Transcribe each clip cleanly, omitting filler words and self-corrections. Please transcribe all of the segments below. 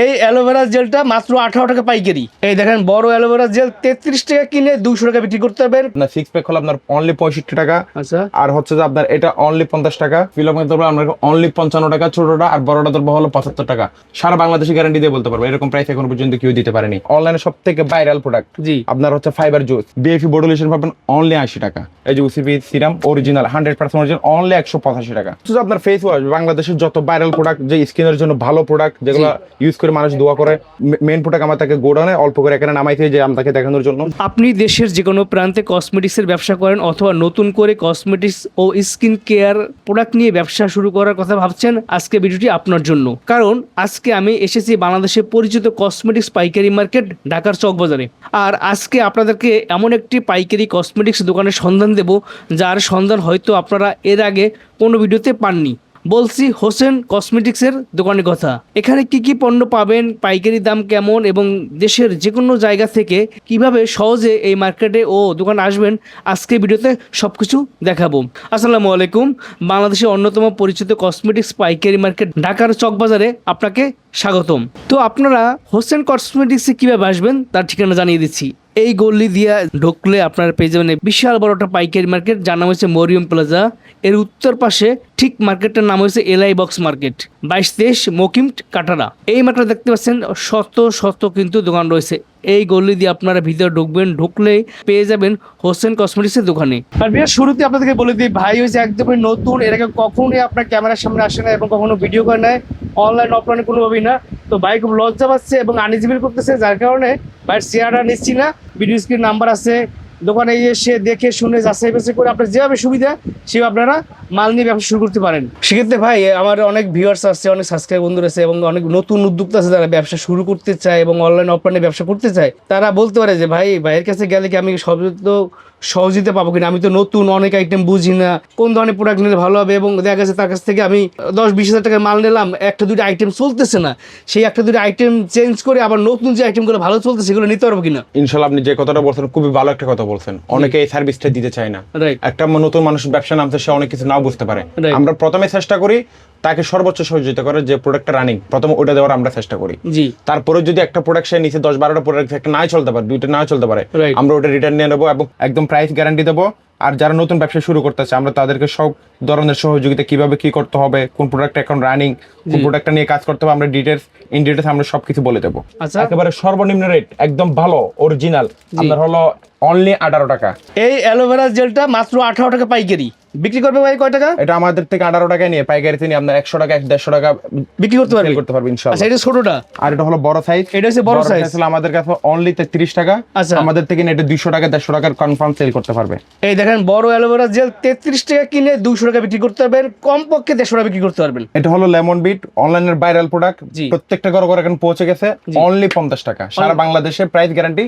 এই অ্যালোভেরা জেলটা মাত্র 18 টাকা পাইকারি। এই দেখেন বড় অ্যালোভেরা জেল 33 টাকা কিনে 200 টাকা বিক্রি করতে পারবেন। আপনার 6 প্যাক হলো আপনার অনলি 65 টাকা। আচ্ছা, আর হচ্ছে যে আপনার এটা অনলি 50 টাকা। ফিলপ ধরবো আমরা অনলি 55 টাকা ছোটটা, আর বড়টা ধরবো হলো 75 টাকা। সারা বাংলাদেশে গ্যারান্টি দিয়ে বলতে পারবো, এরকম প্রাইস এখন পর্যন্ত কেউ দিতে পারেনি। অনলাইনে সব থেকে ভাইরাল প্রোডাক্ট জি আপনার হচ্ছে ফাইবার জুস বিএফি বডুলেশন পাবেন অনলি 80 টাকা। এই যে UCP serum original 100% original only 185 টাকা। তো আপনার ফেস ওয়াশ বাংলাদেশের যত ভাইরাল প্রোডাক্ট, যে স্কিনের জন্য ভালো প্রোডাক্ট, যেগুলো ইউজ করে মানুষ দোয়া করে, মেন প্রোডাক্ট আমার তাকে গোডাউনে অল্প করে এখানে নামাইতে যে আমাকে দেখানোর জন্য। আপনি দেশের যে কোনো প্রান্তে কসমেটিক্সের ব্যবসা করেন অথবা নতুন করে কসমেটিক্স ও স্কিন কেয়ার প্রোডাক্ট নিয়ে ব্যবসা শুরু করার কথা ভাবছেন, আজকে ভিডিওটি আপনার জন্য। কারণ আজকে আমি এসেছি বাংলাদেশের পরিচিত কসমেটিক্স পাইকারি মার্কেট ঢাকার চকবাজারে। আর আজকে আপনাদেরকে এমন একটি পাইকারি কসমেটিক্স দোকানের সন্ধান দেব, যার সন্ধান হয়তো আপনারা এর আগে কোনো ভিডিওতে পাননি। বলছি হোসেন কসমেটিক্সের দোকানের কথা। এখানে কি কি পণ্য পাবেন, পাইকারি দাম কেমন এবং দেশের যে কোনো জায়গা থেকে কিভাবে সহজে এই মার্কেটে ও দোকানে আসবেন, আজকে ভিডিওতে সবকিছু দেখাবো। আসসালামু আলাইকুম। বাংলাদেশের অন্যতম পরিচিত কসমেটিক্স পাইকারি মার্কেট ঢাকার চকবাজারে আপনাকে স্বাগতম। তো আপনারা হোসেন কসমেটিক্সে কিভাবে আসবেন তার ঠিকানা জানিয়ে দিচ্ছি। এই গল্লি দিয়ে ঢুকলে আপনারা পেয়ে যাবেন বিশাল বড় একটা পাইকারি মার্কেট, যার নাম হচ্ছে মরিয়ম প্লাজা। এর উত্তর পাশে ঠিক মার্কেটটার নাম হচ্ছে LI box market 22-23 Mokim Katara. এই মার্কেটে দেখতে পাচ্ছেন শত শত কিন্তু দোকান রয়েছে। এই গল্লি দিয়ে আপনারা ভিতরে ঢুকবেন, ঢুকলেই পেয়ে যাবেন হোসেন কসমেটিক্সের দোকানে। আর বিয়ার শুরুতে আপনাদেরকে বলে দিই, ভাই হচ্ছে একদমই নতুন, এর আগে কখনোই আপনার ক্যামেরার সামনে আসে না এবং কখনো ভিডিও করে নেয় অনলাইন অফলাইনে কোনোভাবেই না। তো ভাই খুব লজ্জা পাচ্ছে এবং আনইজিবল করতেছে, যার কারণে ভাইয়ের শেয়ারটা নিচ্ছি না। ভিডিও স্ক্রিন নাম্বার আছে, দোকানে এসে দেখে শুনে যাচাই বাছাই করে আপনার যেভাবে সুবিধা সেভাবে আপনারা মাল নিয়ে ব্যবসা শুরু করতে পারেন। সেক্ষেত্রে ভাই আমার অনেক ভিউয়ার্স আছে, অনেক সাবস্ক্রাইব বন্ধুরা আছে এবং অনেক নতুন উদ্যোক্তা আছে যারা ব্যবসা শুরু করতে চায় এবং অনলাইন অফলাইনে ব্যবসা করতে চায়। তারা বলতে পারে যে ভাইয়ের কাছে গেলে কি আমি সহযোগিতা পাবো কিনা, আমি তো নতুন, অনেক আইটেম বুঝি না, কোন ধরনের প্রোডাক্ট নিলে ভালো হবে। এবং দেখা গেছে তার কাছ থেকে আমি 10-20 হাজার টাকার মাল নিলাম, একটা দুটো আইটেম চলতেছে না, সেই একটা দুটো আইটেম চেঞ্জ করে আবার নতুন যে আইটেমগুলো ভালো চলতেছে সেগুলো নিতে পারবো কিনা। ইনশাআল্লাহ আপনি যে কথাটা বলছেন খুবই ভালো একটা কথা বলছেন। অনেকে এই সার্ভিসটা দিতে চায় না। একটা নতুন মানুষ ব্যবসা নামতে সে অনেক কিছু নাও বুঝতে পারে। আমরা প্রথমে চেষ্টা করি তাকে সর্বোচ্চ সহযোগিতা করে, যে প্রোডাক্টটা রানিং প্রথমে ওটা দেওয়ার আমরা চেষ্টা করি। তারপরে যদি একটা প্রোডাক্ট সে নিচে 10-12টা প্রোডাক্ট একটা নাই চলতে পারে, দুইটা না চলতে পারে, আমরা ওটা রিটার্ন নিয়ে নেবো এবং একদম প্রাইস গ্যারান্টি দেবো। আর যারা নতুন ব্যবসা শুরু করতেছে আমরা তাদেরকে সব ধরনের সহযোগিতা, কিভাবে কি করতে হবে, কোন প্রোডাক্ট এখন রানিং, কোন প্রোডাক্টটা নিয়ে কাজ করতে হবে, আমরা ইন ডিটেলস আমরা সবকিছু বলে দেবো। একেবারে সর্বনিম্ন রেট একদম ভালো অরিজিনাল আপনার হলো অনলি 18 টাকা। এই অ্যালোভেরা জেলটা মাত্র 18 টাকা পাইকারি বিক্রি করবে ভাই। কয় টাকা? এটা আমাদের থেকে 18 টাকায় নিয়ে পাইকারিতে নিয়ে আপনার 100 টাকা 150 টাকা বিক্রি করতে পারবেন ইনশাআল্লাহ। আচ্ছা, এটা ছোটটা আর এটা হলো বড় সাইজ। এটা হচ্ছে বড় সাইজ আসলে আমাদের কাছে অনলি 33 টাকা। আচ্ছা, আমাদের থেকে এটা 200 টাকা 150 টাকার কনফার্ম সেল করতে পারবে। এই দেখেন বড় অ্যালোভেরা জেল 33 টাকা কিনে 200 টাকা বিক্রি করতে পারবেন, কমপক্ষে 150 টাকা বিক্রি করতে পারবেন। এটা হলো লেমন বিট অনলাইনের ভাইরাল প্রোডাক্ট, প্রত্যেকটা ঘরে ঘরে এখন পৌঁছে গেছে। অনলি 50 টাকা সারা বাংলাদেশে প্রাইস গ্যারান্টি।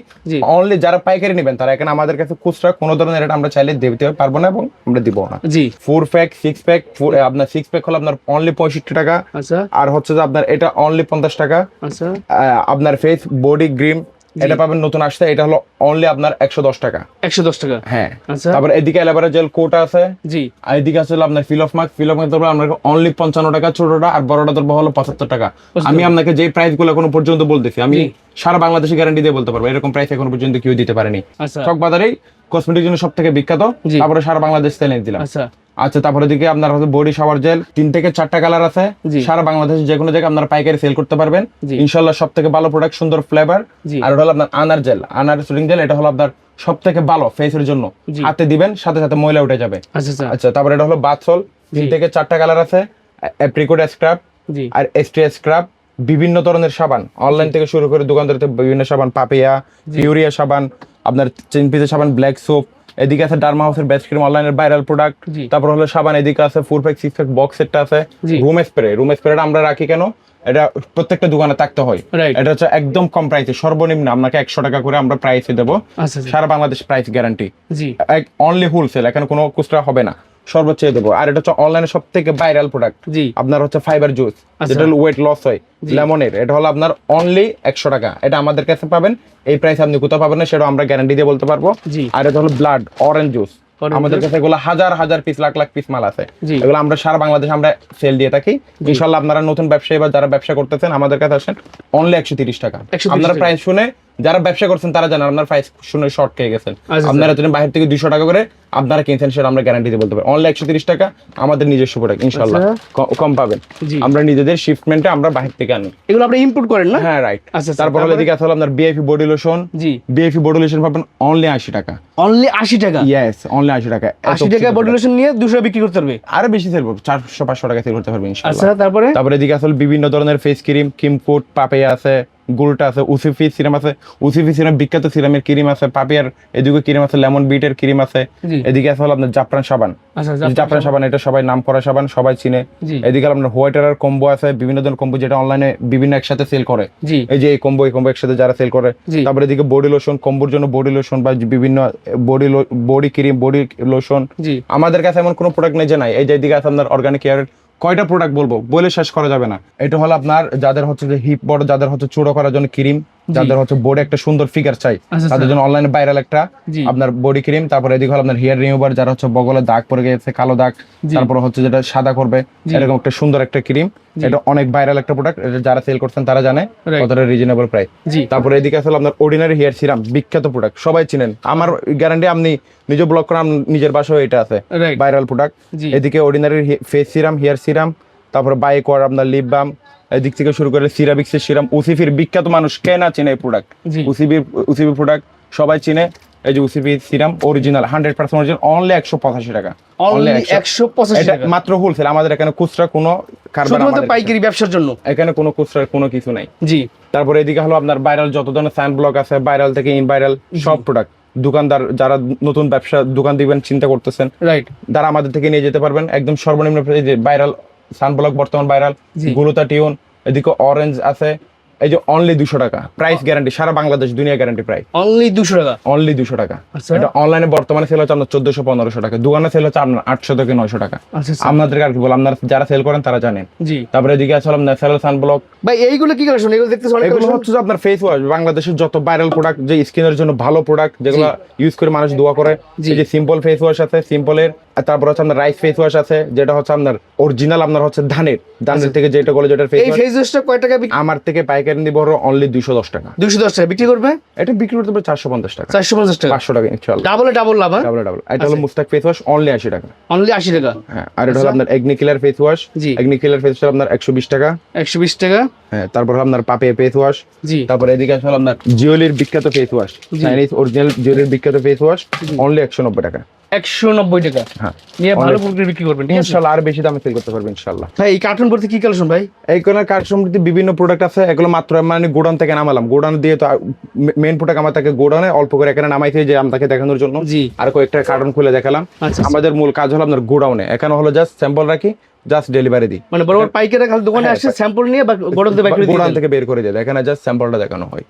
অনলি যারা পাইকারি নেবেন তারা এখানে আমাদের কাছে খুচরা কোনো ধরনের রেট আমরা চাইলে দিতে পারবো না এবং আমরা দিব না। 4 প্যাক 6 প্যাক আপনার 6 প্যাক হলো আপনার অনলি 65 টাকা। আচ্ছা, আর হচ্ছে যে আপনার এটা অনলি 50 টাকা। আচ্ছা, আপনার ফেস বডি ক্রিম এটা পাবেন নতুন আসছে, এটা হলো অনলি আপনার 110 টাকা। 110 টাকা, হ্যাঁ। আচ্ছা, তারপর এদিকে অ্যালোভেরা জেল কোটা আছে। আর এদিকে আছে আপনার ফিলফ মার্ক ধরবো আমরা অনলি 55 টাকা ছোটটা, আর বড়টা ধরবো হলো 75 টাকা। আমি আপনাকে যে প্রাইস গুলো এখনো পর্যন্ত বলতেছি আমি সারা বাংলাদেশে গ্যারান্টি দিয়ে বলতে পারবো, এরকম প্রাইস এখনো পর্যন্ত কেউ দিতে পারেনি। চকবাজারেই কসমেটিক জন্য সব থেকে বিখ্যাত। তারপরে সারা বাংলাদেশ সেল দিলাম। আচ্ছা, তারপরে দিকে আপনার হচ্ছে বডি শাওয়ার জেল 3 থেকে 4টা কালার আছে। সারা বাংলাদেশে যে কোনো জায়গায় আপনারা পাইকারি সেল করতে পারবেন ইনশাআল্লাহ। সব থেকে ভালো প্রোডাক্ট, সুন্দর ফ্লেভার। আর ওটা হলো আপনার আনার জেল, আনার শুটিং জেল, এটা হলো আপনার সব থেকে ভালো ফেসের জন্য। হাতে দিবেন সাথে সাথে ময়লা উঠে যাবে। আচ্ছা, তারপরে এটা হলো বাথ সল 3 থেকে 4টা কালার আছে। অ্যাপ্রিকট স্ক্রাব আর এস্ট্রিয়া স্ক্রাব, বিভিন্ন ধরনের সাবান অনলাইন থেকে শুরু করে দোকানদার থেকে বিভিন্ন সাবান, পাপিয়া, পিউরিয়া সাবান, আপনার চিনপিসের সাবান, ব্ল্যাক সোপ। এদিকে আছে ডার্মা হাউসের বেস্ট ক্রিম অনলাইনের ভাইরাল প্রোডাক্ট। তারপর হলো সাবান, এদিকে আছে 4 প্যাক 6 প্যাক বক্স সেটটা আছে। রুম স্প্রেটা আমরা রাখি কেন, এটা প্রত্যেকটা দোকানে থাকতে হয়। এটা হচ্ছে একদম কম প্রাইসে, সর্বনিম্ন আপনাকে 100 টাকা করে আমরা প্রাইসে দেবো। সারা Bangladesh price guarantee, only wholesale, এখানে কোনো খুচরা হবে না, সর্বোচ্চ দেবো। আর এটা হচ্ছে অনলাইনে সব থেকে ভাইরাল প্রোডাক্ট আপনার হচ্ছে ফাইবার জুস, যেটা ওয়েট লস হয় লেমনের। এটা হলো আপনার অনলি 100 টাকা। এটা আমাদের কাছে পাবেন, এই প্রাইস আপনি কোথাও পাবেন না, সেটা আমরা গ্যারান্টি দিয়ে বলতে পারবো। আর এটা হলো ব্লাড অরেঞ্জ জুস, আমাদের কাছে এগুলো হাজার হাজার পিস লাখ লাখ পিস মাল আছে। জি। এগুলো আমরা সারা বাংলাদেশে আমরা সেল দিয়ে থাকি। ইনশাআল্লাহ আপনারা নতুন ব্যবসায়ী বা যারা ব্যবসা করতেছেন আমাদের কাছে আসেন, অনলি 130 টাকা। 130 আপনারা টাকা। প্রাইস শুনে যারা ব্যবসা করছেন তারা জানেন, আপনার প্রাইস শুনে শর্ট খেয়ে গেছেন। আচ্ছা, আপনারা যদি বাইরে থেকে 200 টাকা করে আপনারা কিনছেন, সেটা আমরা গ্যারান্টি দিয়ে বলতে পারি। অনলি 130 টাকা আমাদের নিজস্ব প্রোডাক্ট, ইনশাআল্লাহ কম পাবেন। জি। আমরা নিজেদের শিপমেন্টে আমরা বাইরে থেকে আনি। এগুলো আপনি ইম্পোর্ট করেন না? হ্যাঁ, রাইট। আচ্ছা, তারপর হলো এদিকে আসলে আপনার বিআইপি বডি লোশন। জি। বিআইপি বডি লোশন পাবেন অনলি 80 টাকা। অনলি 80 টাকা? ইয়েস, অনলি 80 টাকা। 80 টাকা বডি লোশন নিয়ে 200 বিক্রি করতে পারবে? আরো বেশি সেল করব, 400-500 টাকা সেল করতে পারবেন ইনশাআল্লাহ। আচ্ছা, তারপরে এদিকে আসলে বিভিন্ন ধরনের ফেস ক্রিম, কিমকোট, পাপিয়া আছে, গোল্টা আছে, উসিফি সিরাম আছে। উসিফি সিরাম বিখ্যাত সিরামের ক্রিম আছে, পাপিয়ার এদিকে ক্রিম আছে, লেমন বিটের ক্রিম আছে। জি। এদিকে আসলে আপনার জাফরান সাবান। আচ্ছা, জাফরান সাবান এটা সবাই নাম করা সাবান, সবাই চিনে। জি। এদিকে আপনার হোয়াইট আর কম্বো আছে, বিভিন্ন ধরনের কম্বো যেটা অনলাইনে বিভিন্ন একসাথে সেল করে। জি। এই যে এই কম্বো একসাথে যারা সেল করে। জি। তারপরে এদিকে বডি লোশন, কম্বোর জন্য বডি লোশন বা বিভিন্ন বডি ক্রিম, বডি লোশন। জি। আমাদের কাছে এমন কোনো প্রোডাক্ট নেই যে নাই। এই যে এদিকে আছে আপনার অর্গানিক কেয়ারের কয়টা প্রোডাক্ট বলবো, বলে শেষ করা যাবে না। এটা হলো আপনার যাদের হচ্ছে যে হিপ বড়, যাদের হচ্ছে চূড়া করার জন্য ক্রিম, যাদের হচ্ছে বডি একটা সুন্দর ফিগার চাই, আচ্ছা, তাদের জন্য অনলাইনে ভাইরাল একটা জি। আপনার বডি ক্রিম। তারপরে এদিকে হলো আপনার হেয়ার রিমুভার, যারা হচ্ছে বগলে দাগ পড়ে গেছে, কালো দাগ, জি। তারপর হচ্ছে যেটা সাদা করবে, এরকম একটা সুন্দর একটা ক্রিম। এটা অনেক ভাইরাল একটা প্রোডাক্ট, এটা যারা সেল করছেন তারা জানে Right. কতটা রিজনেবল প্রাইস। জি। তারপরে এদিকে আসলে আপনার অর্ডিনারি হেয়ার সিরাম, বিখ্যাত প্রোডাক্ট, সবাই চিনেন। আমার গ্যারান্টি, আপনি নিজে ব্লগ করেন, আমার নিজের বাসায় এটা আছে Right. Viral product. জি। এদিকে ordinary face serum, hair serum, তারপরে বাইকোয়ার আপনার লিপ বাম, এদিক থেকে শুরু করে সিরাবিক্সের সিরাম, উসিফির বিখ্যাত, মানুষ কে না চিনে এই প্রোডাক্ট। জি। উসিবি প্রোডাক্ট সবাই চিনে। এই যে উসিফি সিরাম অরিজিনাল 100% অরিজিনাল, অনলি 185 টাকা। অনলি 185 এটা টাকা? মাত্র হোলসেল, আমাদের এখানে খুচরা কোনো কারবার শুধুমাত্র আমাদের পাইকারি ব্যবসার জন্য? এখানে কোনো খুচরা কোনো কিছু নাই। জি। তারপরে এদিকে হলো আপনার ভাইরাল যত ধরনের সান ব্লক আছে, ভাইরাল থেকে ইনভাইরাল সব প্রোডাক্ট। দোকানদার যারা নতুন ব্যবসা দোকান দিবেন চিন্তা করতেছেন, রাইট। তারা আমাদের থেকে নিয়ে যেতে পারবেন একদম সর্বনিম্ন প্রাইসে। ভাইরাল সান ব্লক বর্তমান ভাইরাল, জি। গ্লুটা টিউন, এদিকে অরেঞ্জ আছে। এই যে অনলি 200 টাকা, প্রাইস গ্যারান্টি, সারা বাংলাদেশ দুনিয়া গ্যারান্টি প্রাইস। অনলি 200 টাকা? অনলি 200 টাকা। আচ্ছা। এটা অনলাইনে বর্তমানে সেল হচ্ছে আপনার 1400-1500 টাকা, দোকানে সেল হচ্ছে আপনার 800 থেকে 900 টাকা। আচ্ছা, আচ্ছা। আপনাদেরকে আর কি বল, আপনারা যারা সেল করেন তারা জানেন। জি। তারপরে এদিকে আছে ন্যাচারাল সান ব্লক। ভাই এইগুলো কি কালেকশন? এগুলো দেখতেছ অনেক এগুলো কালেকশন। হচ্ছে যে আপনার ফেস ওয়াশ, বাংলাদেশের যত ভাইরাল প্রোডাক্ট, যে স্কিনের জন্য ভালো প্রোডাক্ট, যেগুলো ইউজ করে মানুষ দোয়া করে। জি। এই যে সিম্পল ফেস ওয়াশ আছে, সিম্পলের। আর তারপর হচ্ছে আপনার রাইস ফেস ওয়াশ আছে, যেটা হচ্ছে আপনার অরিজিনাল, আপনার হচ্ছে ধানের থেকে যেটা করে, যেটা ফেস এই ফেস ওয়াশটা কয় টাকা বিক্রি? আমার থেকে পাইকারি নিব অনলি 210 টাকা। 210 টাকা বিক্রি করবে? এটা বিক্রি করতে পারে 450 টাকা, 450 টাকা, 500 টাকা ইনশাআল্লাহ। ডাবল লাভ। ডাবল। এটা হলো মুস্তাক ফেস ওয়াশ, অনলি 80 টাকা। অনলি 80 টাকা? হ্যাঁ। আর এটা হলো আপনার এগনিকিলার ফেস ওয়াশ। জি। এগনিকিলার ফেস ওয়াশ আপনার 120 টাকা। 120 টাকা? হ্যাঁ। তারপর হলো আপনার পাপিয়া ফেস ওয়াশ। জি। তারপরে এদিকে আসলে আপনার জিওলির বিখ্যাত ফেস ওয়াশ, চাইনিজ অরিজিনাল জিওলির বিখ্যাত ফেস ওয়াশ, অনলি 190 টাকা। 190 টাকা? হ্যাঁ। নিয়ে ভালো প্রোডাক্ট বিক্রি করবেন, ঠিক আছে? ইনশাআল্লাহ আর বেশি দামে সেল করতে পারবেন ইনশাআল্লাহ। ভাই এই কার্টুন ভর্তি কি কালেকশন ভাই? এই কোন কার্টুনটিতে বিভিন্ন প্রোডাক্ট আছে, এগুলো মাত্র মানে গোডাউন থেকে নামালাম। গোডাউন দিয়ে তো মেইন প্রোডাক্ট আমার তাকে গোডাউনে অল্প করে এখানে নামাইছে, যে আপনাকে দেখানোর জন্য। জি। আর কয়েকটা কার্টুন খুলে দেখালাম। আচ্ছা। আমাদের মূল কাজ হলো আপনার গোডাউনে, এখানে হলো জাস্ট স্যাম্পল রাখি, জাস্ট ডেলিভারি দিই। মানে বড় বড় পাইকাররা খালি দোকানে আসে স্যাম্পল নিয়ে বা গোডাউন থেকে বের করে গোডাউন দিয়ে থেকে বের করে দেয়, এখানে জাস্ট স্যাম্পলটা দেখানো হয়।